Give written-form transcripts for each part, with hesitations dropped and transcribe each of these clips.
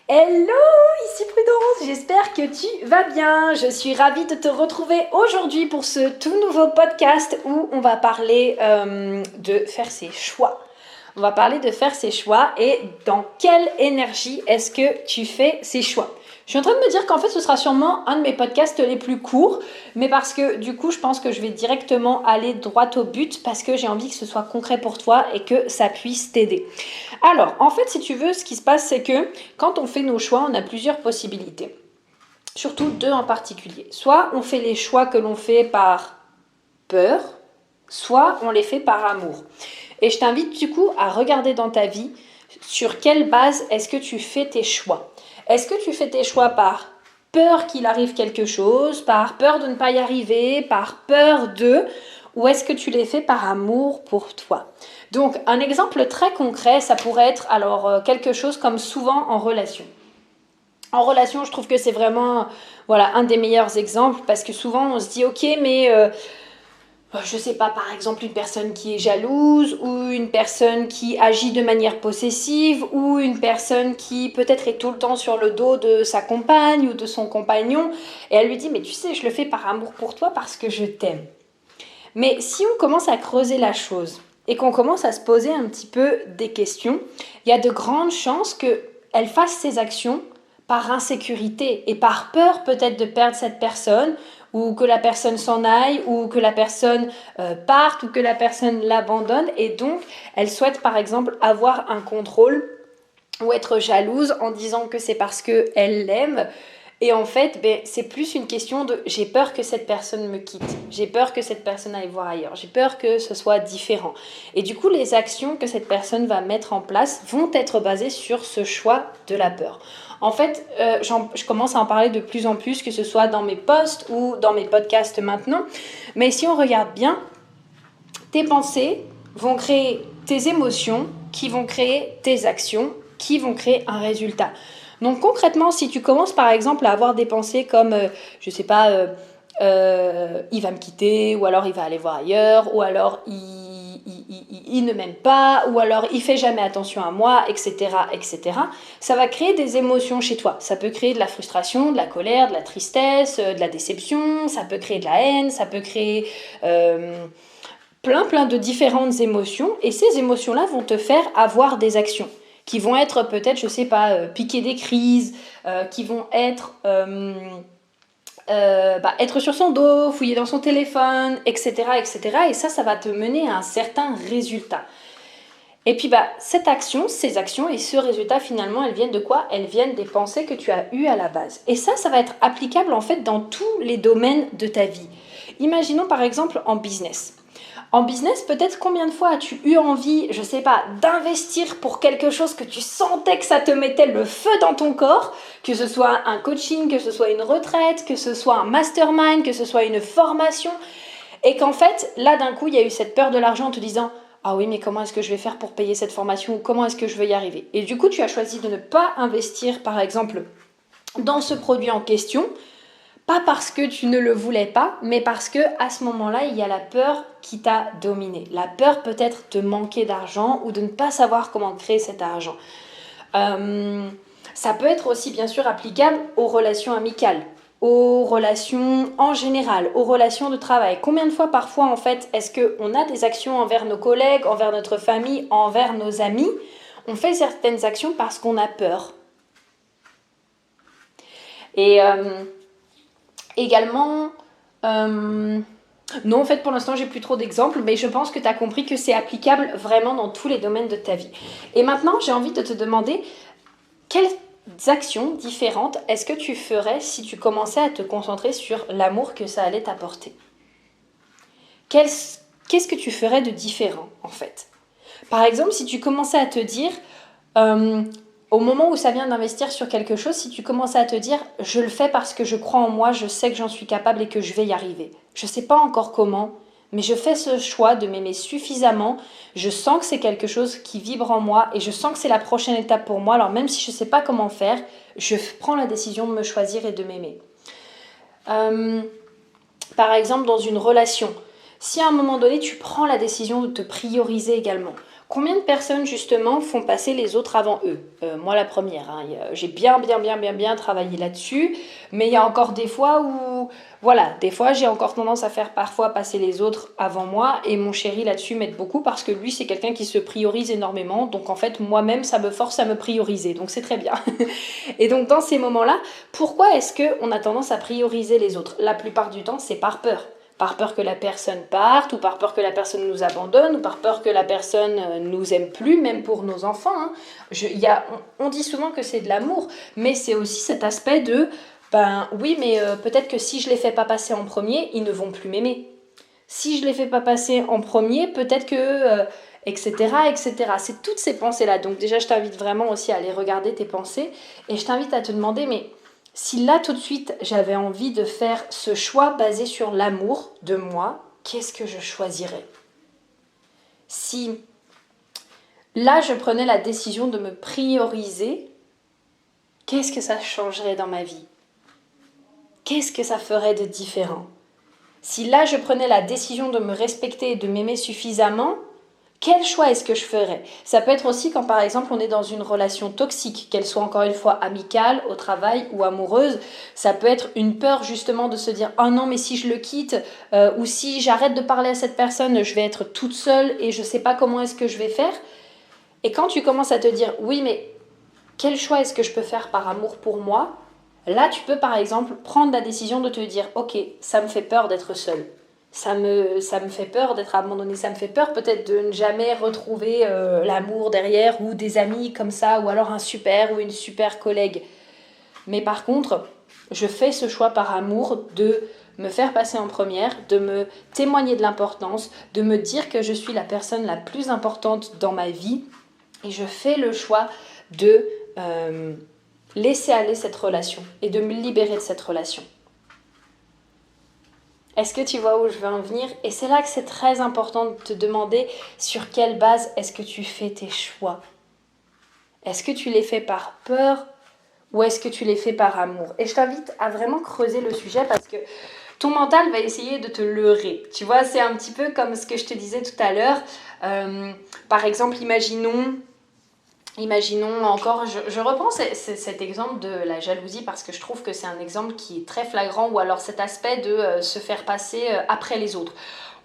Hello, ici Prudence, j'espère que tu vas bien. Je suis ravie de te retrouver aujourd'hui pour ce tout nouveau podcast où on va parler de faire ses choix. On va parler de faire ses choix et dans quelle énergie est-ce que tu fais ces choix. Je suis en train de me dire qu'en fait ce sera sûrement un de mes podcasts les plus courts, mais parce que du coup je pense que je vais directement aller droit au but parce que j'ai envie que ce soit concret pour toi et que ça puisse t'aider. Alors, en fait, si tu veux, ce qui se passe, c'est que quand on fait nos choix, on a plusieurs possibilités. Surtout deux en particulier. Soit on fait les choix que l'on fait par peur, soit on les fait par amour. Et je t'invite du coup à regarder dans ta vie sur quelle base est-ce que tu fais tes choix. Est-ce que tu fais tes choix par peur qu'il arrive quelque chose, par peur de ne pas y arriver, par peur de, ou est-ce que tu les fais par amour pour toi? Donc un exemple très concret, ça pourrait être alors quelque chose comme souvent en relation. En relation, je trouve que c'est vraiment voilà, un des meilleurs exemples parce que souvent on se dit ok mais je sais pas, par exemple une personne qui est jalouse ou une personne qui agit de manière possessive ou une personne qui peut-être est tout le temps sur le dos de sa compagne ou de son compagnon et elle lui dit mais tu sais je le fais par amour pour toi parce que je t'aime. Mais si on commence à creuser la chose et qu'on commence à se poser un petit peu des questions, il y a de grandes chances qu'elle fasse ses actions par insécurité et par peur peut-être de perdre cette personne ou que la personne s'en aille ou que la personne parte ou que la personne l'abandonne et donc elle souhaite par exemple avoir un contrôle ou être jalouse en disant que c'est parce qu'elle l'aime. Et en fait, c'est plus une question de j'ai peur que cette personne me quitte, j'ai peur que cette personne aille voir ailleurs, j'ai peur que ce soit différent. Et du coup, les actions que cette personne va mettre en place vont être basées sur ce choix de la peur. En fait, je commence à en parler de plus en plus, que ce soit dans mes posts ou dans mes podcasts maintenant. Mais si on regarde bien, tes pensées vont créer tes émotions, qui vont créer tes actions, qui vont créer un résultat. Donc concrètement, si tu commences par exemple à avoir des pensées comme, je sais pas, il va me quitter, ou alors il va aller voir ailleurs, ou alors il ne m'aime pas, ou alors il fait jamais attention à moi, etc., etc., ça va créer des émotions chez toi. Ça peut créer de la frustration, de la colère, de la tristesse, de la déception, ça peut créer de la haine, ça peut créer plein de différentes émotions, et ces émotions-là vont te faire avoir des actions qui vont être peut-être, je sais pas, piquer des crises, qui vont être être sur son dos, fouiller dans son téléphone, etc., etc. Et ça va te mener à un certain résultat. Et puis cette action, ces actions et ce résultat finalement, elles viennent de quoi? Elles viennent des pensées que tu as eues à la base. Et ça va être applicable en fait dans tous les domaines de ta vie. Imaginons par exemple en business. En business, peut-être combien de fois as-tu eu envie, je sais pas, d'investir pour quelque chose que tu sentais que ça te mettait le feu dans ton corps, que ce soit un coaching, que ce soit une retraite, que ce soit un mastermind, que ce soit une formation, et qu'en fait, là d'un coup, il y a eu cette peur de l'argent en te disant ah oui, mais comment est-ce que je vais faire pour payer cette formation ou comment est-ce que je vais y arriver? Et du coup, tu as choisi de ne pas investir, par exemple, dans ce produit en question, pas parce que tu ne le voulais pas, mais parce que à ce moment-là, il y a la peur qui t'a dominé. La peur peut-être de manquer d'argent ou de ne pas savoir comment créer cet argent. Ça peut être aussi bien sûr applicable aux relations amicales, aux relations en général, aux relations de travail. Combien de fois parfois en fait est-ce qu'on a des actions envers nos collègues, envers notre famille, envers nos amis? On fait certaines actions parce qu'on a peur. Et également, non, en fait, pour l'instant, j'ai plus trop d'exemples, mais je pense que tu as compris que c'est applicable vraiment dans tous les domaines de ta vie. Et maintenant, j'ai envie de te demander quelles actions différentes est-ce que tu ferais si tu commençais à te concentrer sur l'amour que ça allait t'apporter? Qu'est-ce que tu ferais de différent, en fait? Par exemple, si tu commençais à te dire, au moment où ça vient d'investir sur quelque chose, si tu commences à te dire je le fais parce que je crois en moi, je sais que j'en suis capable et que je vais y arriver. Je ne sais pas encore comment, mais je fais ce choix de m'aimer suffisamment. Je sens que c'est quelque chose qui vibre en moi et je sens que c'est la prochaine étape pour moi. Alors même si je ne sais pas comment faire, je prends la décision de me choisir et de m'aimer. Par exemple, dans une relation, si à un moment donné tu prends la décision de te prioriser également, Combien de personnes justement font passer les autres avant eux? Moi la première, hein. J'ai bien travaillé là-dessus, mais il y a encore des fois où, voilà, des fois j'ai encore tendance à faire parfois passer les autres avant moi, et mon chéri là-dessus m'aide beaucoup parce que lui c'est quelqu'un qui se priorise énormément, donc en fait moi-même ça me force à me prioriser, donc c'est très bien. Et donc dans ces moments-là, pourquoi est-ce qu'on a tendance à prioriser les autres? La plupart du temps c'est par peur. Par peur que la personne parte, ou par peur que la personne nous abandonne, ou par peur que la personne nous aime plus, même pour nos enfants. Hein. On dit souvent que c'est de l'amour, mais c'est aussi cet aspect de, ben oui, mais peut-être que si je les fais pas passer en premier, ils ne vont plus m'aimer. Si je les fais pas passer en premier, peut-être que... etc., etc. C'est toutes ces pensées-là. Donc déjà, je t'invite vraiment aussi à aller regarder tes pensées, et je t'invite à te demander, mais... Si là tout de suite j'avais envie de faire ce choix basé sur l'amour de moi, qu'est-ce que je choisirais? Si là je prenais la décision de me prioriser, qu'est-ce que ça changerait dans ma vie? Qu'est-ce que ça ferait de différent? Si là je prenais la décision de me respecter et de m'aimer suffisamment, quel choix est-ce que je ferais? Ça peut être aussi quand par exemple on est dans une relation toxique, qu'elle soit encore une fois amicale, au travail ou amoureuse. Ça peut être une peur justement de se dire « Oh non mais si je le quitte ou si j'arrête de parler à cette personne, je vais être toute seule et je ne sais pas comment est-ce que je vais faire. » Et quand tu commences à te dire « Oui mais quel choix est-ce que je peux faire par amour pour moi ?» Là tu peux par exemple prendre la décision de te dire « Ok, ça me fait peur d'être seule. » Ça me fait peur d'être abandonnée, ça me fait peur peut-être de ne jamais retrouver l'amour derrière ou des amis comme ça, ou alors un super ou une super collègue. Mais par contre, je fais ce choix par amour de me faire passer en première, de me témoigner de l'importance, de me dire que je suis la personne la plus importante dans ma vie, et je fais le choix de laisser aller cette relation et de me libérer de cette relation. Est-ce que tu vois où je veux en venir? Et c'est là que c'est très important de te demander sur quelle base est-ce que tu fais tes choix. Est-ce que tu les fais par peur ou est-ce que tu les fais par amour? Et je t'invite à vraiment creuser le sujet parce que ton mental va essayer de te leurrer. Tu vois, c'est un petit peu comme ce que je te disais tout à l'heure. Par exemple, Imaginons encore, je reprends cet exemple de la jalousie parce que je trouve que c'est un exemple qui est très flagrant, ou alors cet aspect de se faire passer après les autres.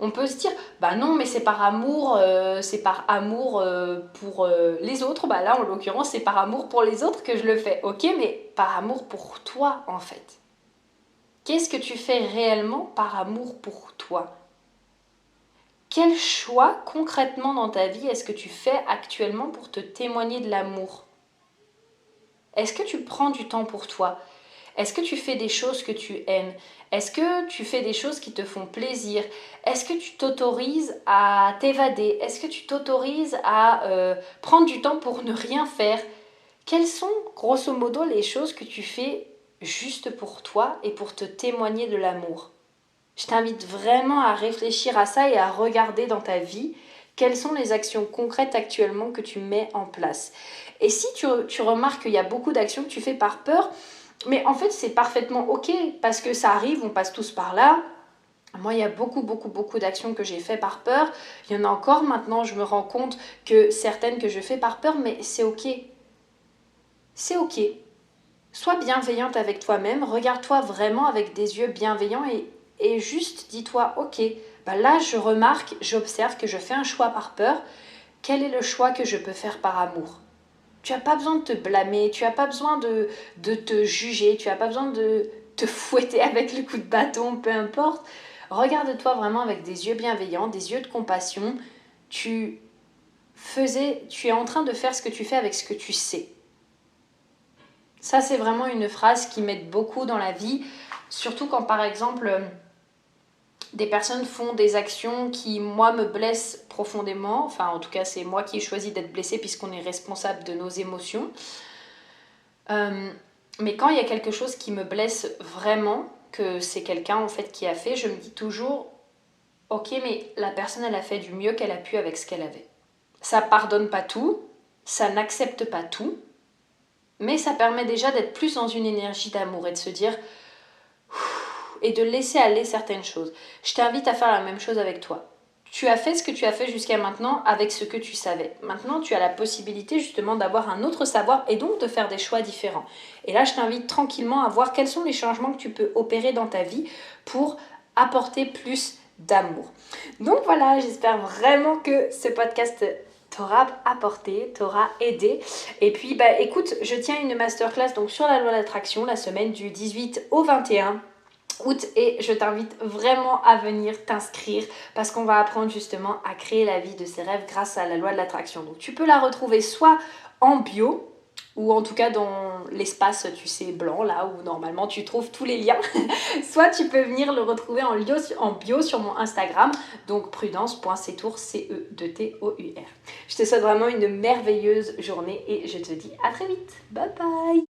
On peut se dire, bah non, mais c'est par amour pour les autres. Bah là, en l'occurrence, c'est par amour pour les autres que je le fais. Ok, mais par amour pour toi, en fait. Qu'est-ce que tu fais réellement par amour pour toi? Quel choix concrètement dans ta vie est-ce que tu fais actuellement pour te témoigner de l'amour? Est-ce que tu prends du temps pour toi? Est-ce que tu fais des choses que tu aimes? Est-ce que tu fais des choses qui te font plaisir? Est-ce que tu t'autorises à t'évader? Est-ce que tu t'autorises à prendre du temps pour ne rien faire? Quelles sont grosso modo les choses que tu fais juste pour toi et pour te témoigner de l'amour? Je t'invite vraiment à réfléchir à ça et à regarder dans ta vie quelles sont les actions concrètes actuellement que tu mets en place. Et si tu remarques qu'il y a beaucoup d'actions que tu fais par peur, mais en fait c'est parfaitement ok parce que ça arrive, on passe tous par là. Moi, il y a beaucoup d'actions que j'ai fait par peur. Il y en a encore maintenant, je me rends compte que certaines que je fais par peur, mais c'est ok. C'est ok. Sois bienveillante avec toi-même, regarde-toi vraiment avec des yeux bienveillants et juste dis-toi, ok, bah là je remarque, j'observe que je fais un choix par peur. Quel est le choix que je peux faire par amour? Tu n'as pas besoin de te blâmer, tu n'as pas besoin de te juger, tu n'as pas besoin de te fouetter avec le coup de bâton, peu importe. Regarde-toi vraiment avec des yeux bienveillants, des yeux de compassion. Tu es en train de faire ce que tu fais avec ce que tu sais. Ça, c'est vraiment une phrase qui m'aide beaucoup dans la vie, surtout quand, par exemple, des personnes font des actions qui, moi, me blessent profondément. Enfin, en tout cas, c'est moi qui ai choisi d'être blessée puisqu'on est responsable de nos émotions. Mais quand il y a quelque chose qui me blesse vraiment, que c'est quelqu'un, en fait, qui a fait, je me dis toujours, ok, mais la personne, elle a fait du mieux qu'elle a pu avec ce qu'elle avait. Ça pardonne pas tout, ça n'accepte pas tout, mais ça permet déjà d'être plus dans une énergie d'amour et de se dire et de laisser aller certaines choses. Je t'invite à faire la même chose avec toi. tu as fait ce que tu as fait jusqu'à maintenant avec ce que tu savais. Maintenant, tu as la possibilité justement d'avoir un autre savoir et donc de faire des choix différents. Et là, je t'invite tranquillement à voir quels sont les changements que tu peux opérer dans ta vie pour apporter plus d'amour. Donc voilà, j'espère vraiment que ce podcast t'aura apporté, t'aura aidé. Et puis, écoute, je tiens une masterclass donc sur la loi d'attraction la semaine du 18 au 21 août et je t'invite vraiment à venir t'inscrire parce qu'on va apprendre justement à créer la vie de ses rêves grâce à la loi de l'attraction. Donc tu peux la retrouver soit en bio ou en tout cas dans l'espace, tu sais, blanc, là où normalement tu trouves tous les liens. Soit tu peux venir le retrouver en bio sur mon Instagram, donc prudence.cetour, C-E-2-T-O-U-R. Je te souhaite vraiment une merveilleuse journée et je te dis à très vite. Bye bye.